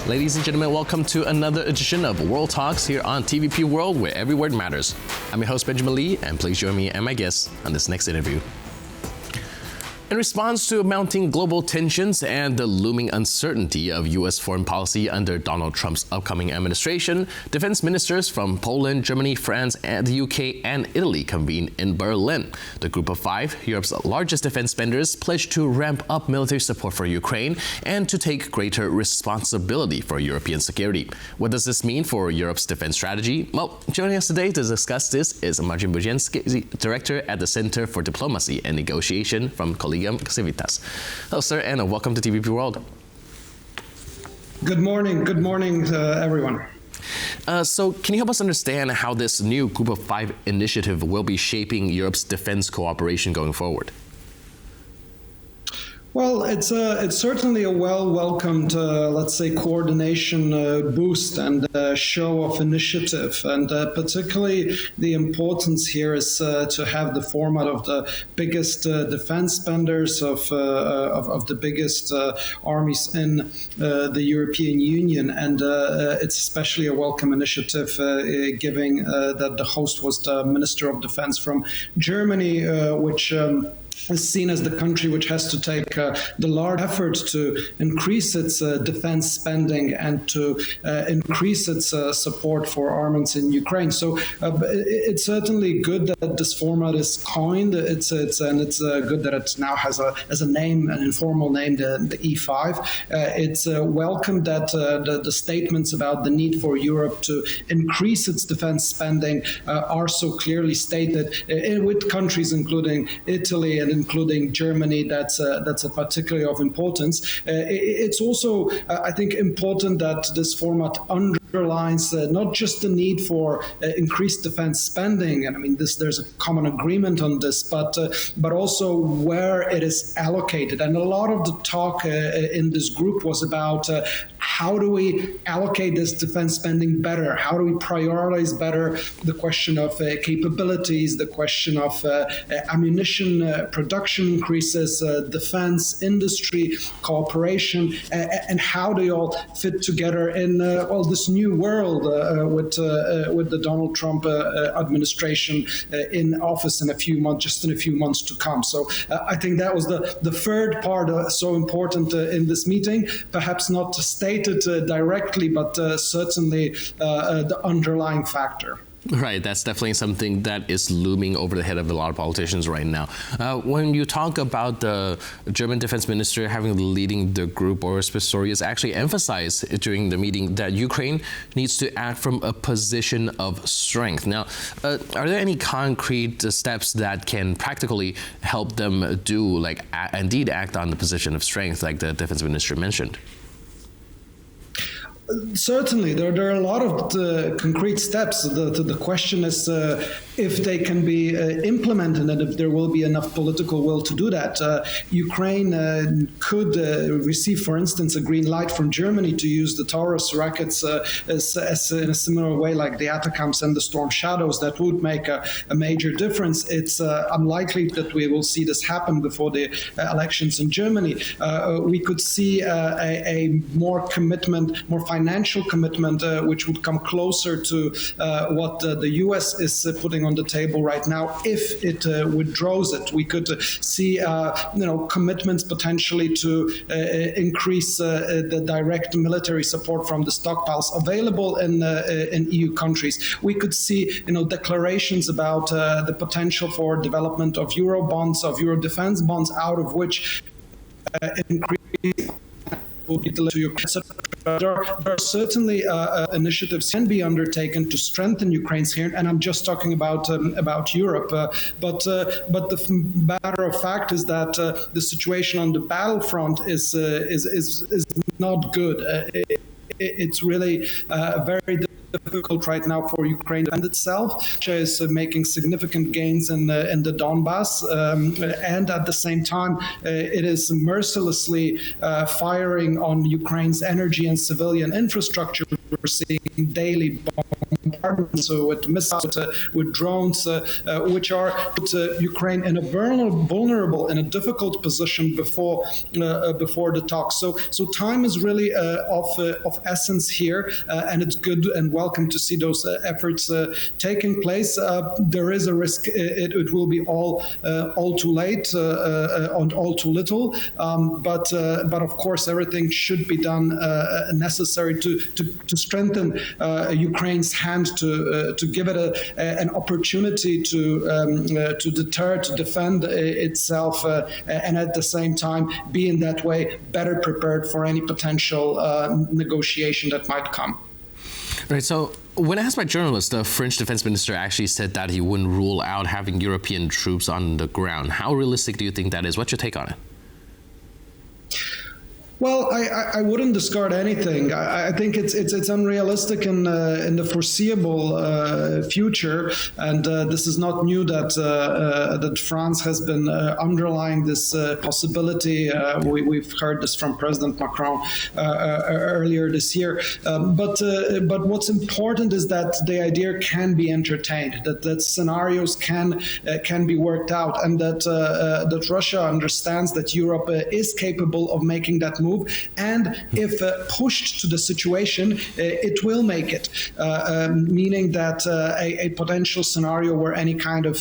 Ladies and gentlemen, welcome to another edition of World Talks here on TVP World, where every word matters. I'm your host, Benjamin Lee, and please join me and my guests on this next interview. In response to mounting global tensions and the looming uncertainty of U.S. foreign policy under Donald Trump's upcoming administration, defense ministers from Poland, Germany, France, and the U.K. and Italy convened in Berlin. The Group of Five, Europe's largest defense spenders, pledged to ramp up military support for Ukraine and to take greater responsibility for European security. What does this mean for Europe's defense strategy? Well, joining us today to discuss this is Marcin Bużański, Director at the Center for Diplomacy and Negotiation from Collegium Civitas. Hello, sir, and welcome to TVP World. Good morning, everyone. So can you help us understand how this new Group of Five initiative will be shaping Europe's defense cooperation going forward? Well, it's certainly a well-welcomed, let's say, coordination boost and show of initiative. And particularly the importance here is to have the format of the biggest defense spenders of the biggest armies in the European Union. And it's especially a welcome initiative, given that the host was the Minister of Defense from Germany, which is seen as the country which has to take the large effort to increase its defense spending and to increase its support for armaments in Ukraine. So it's certainly good that this format is coined. It's good that it now has a name, an informal name, the E5. It's welcome that the statements about the need for Europe to increase its defense spending are so clearly stated with countries including Italy and including Germany. That's a particularly of importance. It's also, I think, important that this format underlines not just the need for increased defense spending, and I mean there's a common agreement on this, but also where it is allocated. And a lot of the talk in this group was about how do we allocate this defense spending better? How do we prioritize better the question of capabilities, the question of ammunition production increases, defense industry cooperation, and how they all fit together in this new world with the Donald Trump administration in office in a few months to come. So I think that was the third part so important in this meeting, perhaps not stated directly, but certainly the underlying factor. Right, that's definitely something that is looming over the head of a lot of politicians right now. When you talk about the German defense minister leading the group, Boris Pistorius actually emphasized during the meeting that Ukraine needs to act from a position of strength. Now, are there any concrete steps that can practically help them do, like indeed act on the position of strength, like the defense minister mentioned? Certainly, there are a lot of concrete steps. The question is if they can be implemented and if there will be enough political will to do that. Ukraine could receive, for instance, a green light from Germany to use the Taurus rockets as in a similar way like the Atacams and the Storm Shadows. That would make a major difference. It's unlikely that we will see this happen before the elections in Germany. We could see a more financial commitment, which would come closer to what the U.S. is putting on the table right now. If it withdraws it, we could see commitments potentially to increase the direct military support from the stockpiles available in EU countries. We could see declarations about the potential for development of Euro bonds, of Euro defense bonds, out of which increase will be delivered to Ukraine. There are certainly initiatives can be undertaken to strengthen Ukraine's here, and I'm just talking about Europe. But the matter of fact is that the situation on the battlefront is not good. It's really very difficult right now for Ukraine to defend itself. Russia is making significant gains in the Donbass, and at the same time, it is mercilessly firing on Ukraine's energy and civilian infrastructure. We're seeing daily bombardments, with missiles, with drones, which are put Ukraine in a vulnerable, in a difficult position before the talks. So time is really of essence here, and it's good and welcome to see those efforts taking place. There is a risk it will be all too late and all too little, but of course everything should be done necessary to strengthen Ukraine's hand, to give it an opportunity to deter, to defend itself, and at the same time be in that way better prepared for any potential negotiation that might come. Right. So when asked by journalists, the French defense minister actually said that he wouldn't rule out having European troops on the ground. How realistic do you think that is? What's your take on it? Well, I wouldn't discard anything. I think it's unrealistic in the foreseeable future, and this is not new that France has been underlying this possibility. We've heard this from President Macron earlier this year. But what's important is that the idea can be entertained, that scenarios can be worked out, and that Russia understands that Europe is capable of making that move, and if pushed to the situation, it will make it, meaning that a potential scenario where any kind of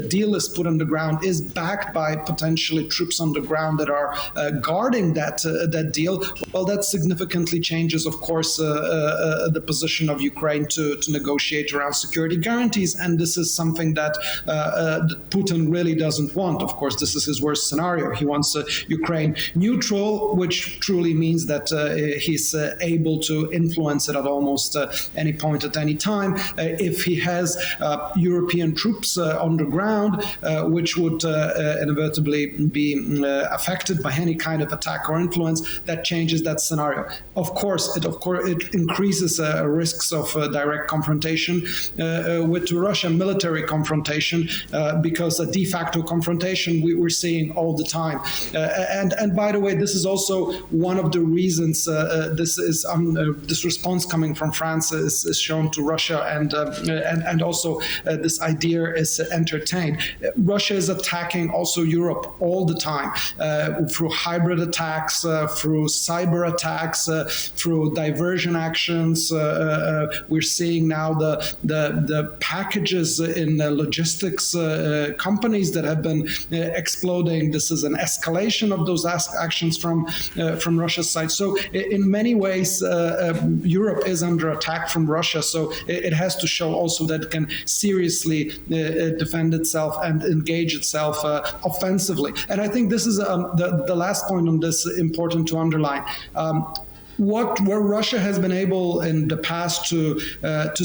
deal is put on the ground is backed by potentially troops on the ground that are guarding that deal. Well, that significantly changes, of course, the position of Ukraine to negotiate around security guarantees, and this is something that Putin really doesn't want. Of course, this is his worst scenario. He wants Ukraine neutral, which truly means that he's able to influence it at almost any point at any time. If he has European troops on the ground, which would inevitably be affected by any kind of attack or influence, that changes that scenario. Of course, it increases risks of direct confrontation with Russia, military confrontation, because a de facto confrontation we're seeing all the time. And by the way, this is also one of the reasons this response coming from France is shown to Russia, and also this idea is entertained. Russia is attacking also Europe all the time through hybrid attacks, through cyber attacks, through diversion actions. We're seeing now the packages in logistics companies that have been exploding. This is an escalation of those actions from Russia's side. So in many ways, Europe is under attack from Russia. So it has to show also that it can seriously defend itself and engage itself offensively. And I think this is the last point on this important to underline. Where Russia has been able in the past to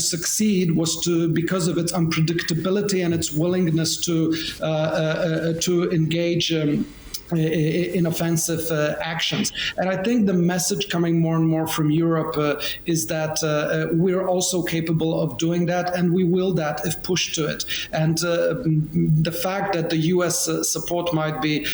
succeed was because of its unpredictability and its willingness to engage in offensive actions. And I think the message coming more and more from Europe is that we're also capable of doing that, and we will that if pushed to it. And the fact that the U.S. support might be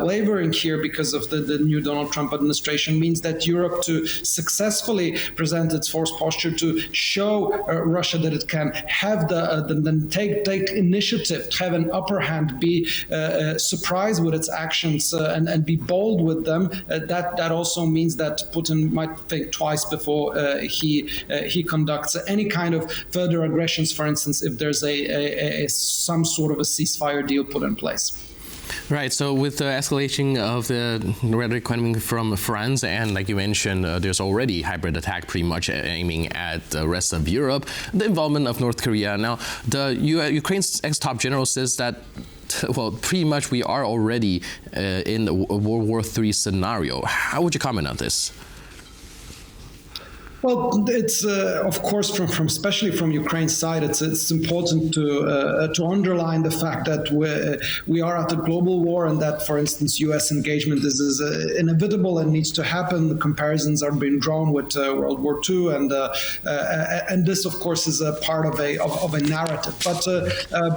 wavering here because of the new Donald Trump administration means that Europe, to successfully present its force posture, to show Russia that it can have take initiative, have an upper hand, be surprised with its actions, and be bold with them, that also means that Putin might think twice before he conducts any kind of further aggressions, for instance, if there's some sort of a ceasefire deal put in place. Right. So with the escalation of the rhetoric coming from France, and like you mentioned, there's already hybrid attack pretty much aiming at the rest of Europe, the involvement of North Korea. Now, Ukraine's ex-top general says that, well, pretty much we are already in a World War III scenario. How would you comment on this? Well, it's of course from especially from Ukraine's side, it's important to underline the fact that we are at a global war, and that, for instance, U.S. engagement is inevitable and needs to happen. Comparisons are being drawn with World War II, and this, of course, is a part of a narrative. But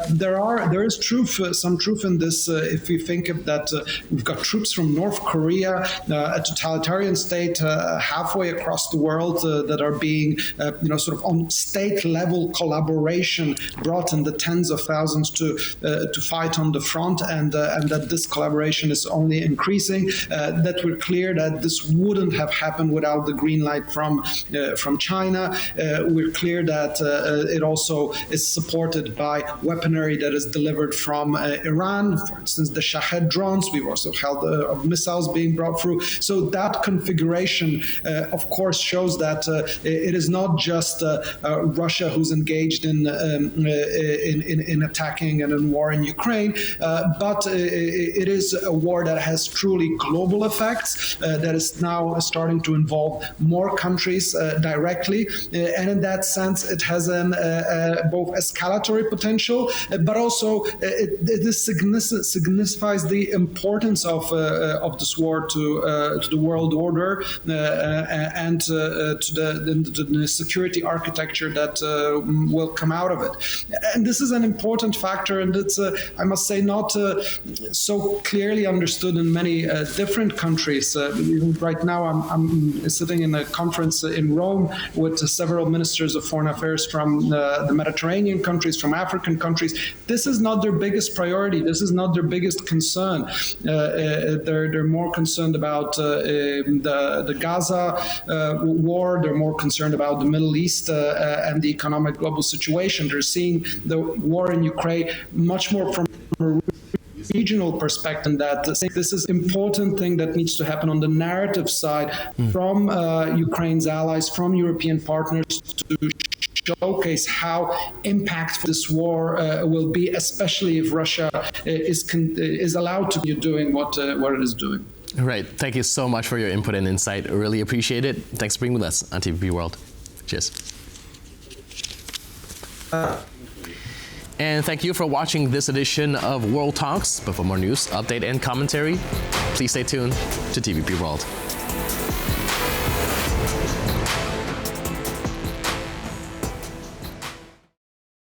there is some truth in this. If we think of that, we've got troops from North Korea, a totalitarian state halfway across the world. that are being, sort of on state level collaboration brought in the tens of thousands to fight on the front, and that this collaboration is only increasing. That we're clear that this wouldn't have happened without the green light from China. We're clear that it also is supported by weaponry that is delivered from Iran, for instance, the Shahed drones. We've also held of missiles being brought through. So that configuration, of course, shows that it is not just Russia who's engaged in attacking and in war in Ukraine, but it is a war that has truly global effects, that is now starting to involve more countries directly, and in that sense, it has both escalatory potential, but also this signifies the importance of this war to the world order and to the security architecture that will come out of it. And this is an important factor, and it's, I must say, not so clearly understood in many different countries. Right now, I'm sitting in a conference in Rome with several ministers of foreign affairs from the Mediterranean countries, from African countries. This is not their biggest priority. This is not their biggest concern. They're more concerned about the Gaza war. They're more concerned about the Middle East and the economic global situation. They're seeing the war in Ukraine much more from a regional perspective, that this is important thing that needs to happen on the narrative side from Ukraine's allies, from European partners, to showcase how impactful this war will be, especially if Russia is allowed to be doing what it is doing. Right. Thank you so much for your input and insight. I really appreciate it. Thanks for being with us on TVP World. Cheers. And thank you for watching this edition of World Talks. But for more news, update, and commentary, please stay tuned to TVP World.